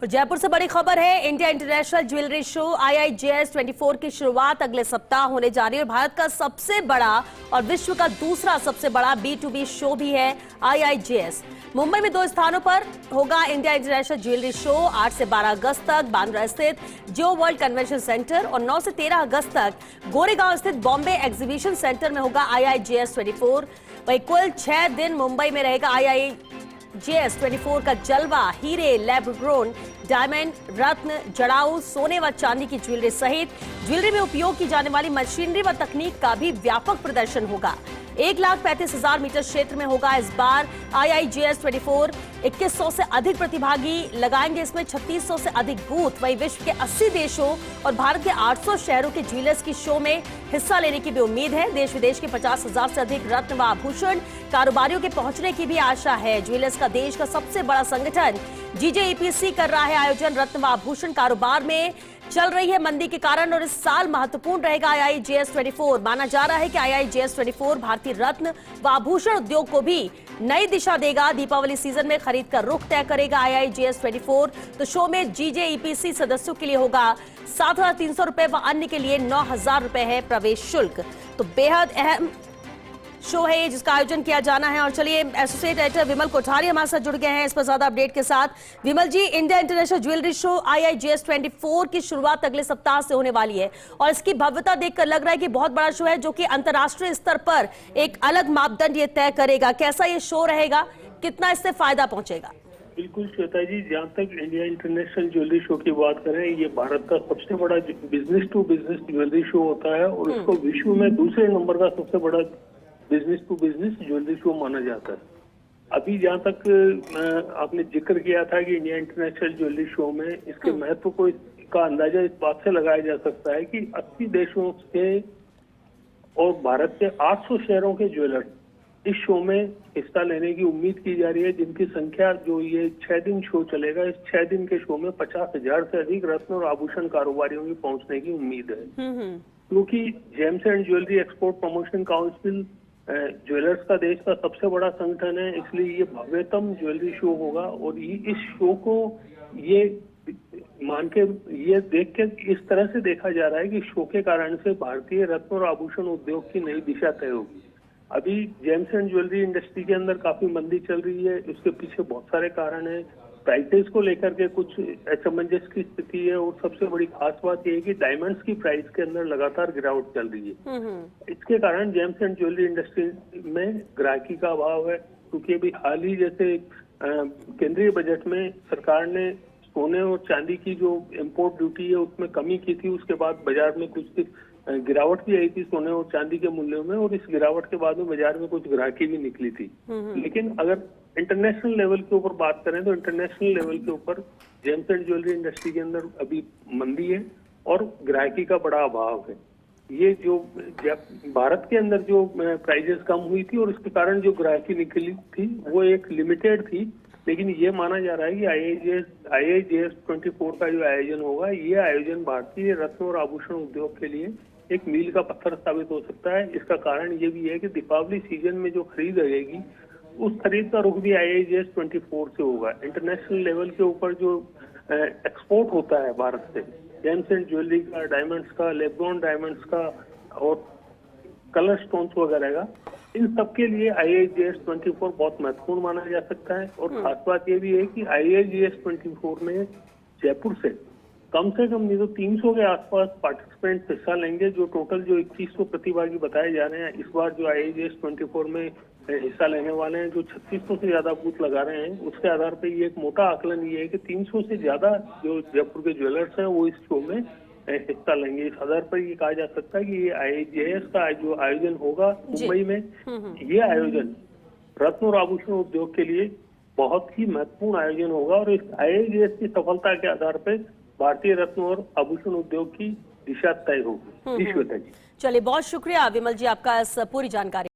और जयपुर से बड़ी खबर है। India international jewellery show IIJS 24 की शुरुआत अगले सप्ताह होने जा रही है। भारत का सबसे बड़ा और विश्व का दूसरा सबसे बड़ा B2B शो भी है IIJS। मुंबई में 2 स्थानों पर होगा इंडिया इंटरनेशनल ज्वेलरी शो। 8 से 12 अगस्त तक बांद्रा स्थित जियो वर्ल्ड कन्वेंशन सेंटर और 9 से 13 अगस्त तक गोरेगांव स्थित बॉम्बे एग्जीबिशन सेंटर में होगा IIJS 24। वही कुल 6 दिन मुंबई में रहेगा IIJS 24 का जलवा। हीरे, लैब ग्रोन डायमंड, रत्न, जड़ाऊ, सोने व चांदी की ज्वेलरी सहित ज्वेलरी में उपयोग की जाने वाली मशीनरी व तकनीक का भी व्यापक प्रदर्शन होगा। 1,35,000 मीटर क्षेत्र में होगा इस बार IIJS 24। 2100 से अधिक प्रतिभागी लगाएंगे इसमें 3600 से अधिक बूथ। वही विश्व के 80 देशों और भारत के 800 शहरों के ज्वेलर्स की शो में हिस्सा लेने की भी उम्मीद है। देश विदेश के 50,000 से अधिक रत्न व आभूषण कारोबारियों के पहुंचने की भी आशा है। ज्वेलर्स का देश का सबसे बड़ा संगठन GJEPC कर रहा है आयोजन। रत्न व आभूषण कारोबार में चल रही है मंदी के कारण और इस साल महत्वपूर्ण रहेगा IIJS 24। माना जा रहा है कि IIJS 24 भारतीय रत्न व आभूषण उद्योग को भी नई दिशा देगा। दीपावली सीजन में खरीद का रुख तय करेगा IIJS 24। तो शो में GJEPC सदस्यों के लिए होगा 7,300 रुपए व अन्य के लिए 9,000 रुपए है प्रवेश शुल्क। तो बेहद अहम शो है जिसका आयोजन किया जाना है। और चलिए एसोसिएट एडिटर विमल कोठारी हमारे साथ जुड़ गए हैं इस पर ज्यादा अपडेट के साथ। Vimal ji, India international jewellery show IIJS 24 की शुरुआत अगले सप्ताह से होने वाली है और इसकी भव्यता देखकर लग रहा है कि बहुत बड़ा शो है जो कि अंतर्राष्ट्रीय स्तर पर एक अलग मापदंड ये तय करेगा। कैसा ये शो रहेगा, कितना इससे फायदा पहुंचेगा? बिल्कुल श्वेता जी, जहाँ तक इंडिया इंटरनेशनल ज्वेलरी शो की बात करें, ये भारत का सबसे बड़ा business to business jewellery show होता है और इसको विश्व में दूसरे नंबर का सबसे बड़ा business to business jewellery show माना जाता है। अभी जहाँ तक आपने जिक्र किया था कि इंडिया इंटरनेशनल ज्वेलरी शो में इसके महत्व को का अंदाजा इस बात से लगाया जा सकता है कि 80 देशों से और भारत के 800 शहरों के ज्वेलर इस शो में हिस्सा लेने की उम्मीद की जा रही है, जिनकी संख्या जो ये 6 दिन शो चलेगा, इस 6 दिन के शो में 50,000 से अधिक रत्न और आभूषण कारोबारियों की पहुंचने की उम्मीद है। क्योंकि James and jewellery export promotion council jewellers का देश का सबसे बड़ा संगठन है, इसलिए ये भव्यतम ज्वेलरी शो होगा और इस शो को ये मान के ये देख के इस तरह से देखा जा रहा है कि शो के कारण से भारतीय रत्न और आभूषण उद्योग की नई दिशा तय होगी। अभी जेम्स एंड ज्वेलरी इंडस्ट्री के अंदर काफी मंदी चल रही है, इसके पीछे बहुत सारे कारण है। प्राइसेस को लेकर के कुछ असमंजस की स्थिति है और सबसे बड़ी खास बात यह है कि डायमंड्स की प्राइस के अंदर लगातार गिरावट चल रही है। इसके कारण जेम्स एंड ज्वेलरी इंडस्ट्री में ग्राहकी का अभाव है, क्योंकि अभी हाल ही जैसे केंद्रीय बजट में सरकार ने सोने और चांदी की जो इम्पोर्ट ड्यूटी है उसमें कमी की थी। उसके बाद बाजार में कुछ गिरावट भी आई थी सोने और चांदी के मूल्यों में और इस गिरावट के बाद में बाजार में कुछ ग्राहकी भी निकली थी। लेकिन अगर इंटरनेशनल लेवल के ऊपर बात करें तो इंटरनेशनल लेवल के ऊपर जेम्स एंड ज्वेलरी इंडस्ट्री के अंदर अभी मंदी है और ग्राहकी का बड़ा अभाव है। ये जो भारत के अंदर जो प्राइजेस कम हुई थी और इसके कारण जो ग्राहकी निकली थी वो एक लिमिटेड थी, लेकिन ये माना जा रहा है कि IIJS 24 का जो आयोजन होगा, ये आयोजन भारतीय रत्न और आभूषण उद्योग के लिए एक मील का पत्थर साबित हो सकता है। इसका कारण ये भी है कि दीपावली सीजन में जो खरीद रहेगी उस खरीद का रुख भी IIJS 24 से होगा। इंटरनेशनल लेवल के ऊपर जो एक्सपोर्ट होता है भारत से, जेम्स एंड ज्वेलरी का, डायमंड्स का, लेब्रॉन डायमंड्स का और कलर स्टोन्स वगैरह का, इन सब के लिए IIJS 24 बहुत महत्वपूर्ण माना जा सकता है। और खास बात ये भी है कि IIJS 24 में जयपुर से कम नहीं तो 300 के आसपास पार्टिसिपेंट हिस्सा लेंगे। जो टोटल जो 2100 प्रतिभागी बताए जा रहे हैं इस बार जो IIJS 24 में हिस्सा लेने वाले हैं, जो 3600 से ज्यादा बूथ लगा रहे हैं, उसके आधार पर ये एक मोटा आकलन ये है कि 300 से ज्यादा जो जयपुर के ज्वेलर्स हैं वो इस शो में हिस्सा लेंगे। इस आधार पर ये कहा जा सकता है कि ये IIJS का जो आयोजन होगा मुंबई में, ये आयोजन रत्न और आभूषण उद्योग के लिए बहुत ही महत्वपूर्ण आयोजन होगा और इस IIJS की सफलता के आधार पर भारतीय रत्न और आभूषण उद्योग की दिशा तय होगी। श्वेता जी, चलिए बहुत शुक्रिया विमल जी आपका इस पूरी जानकारी।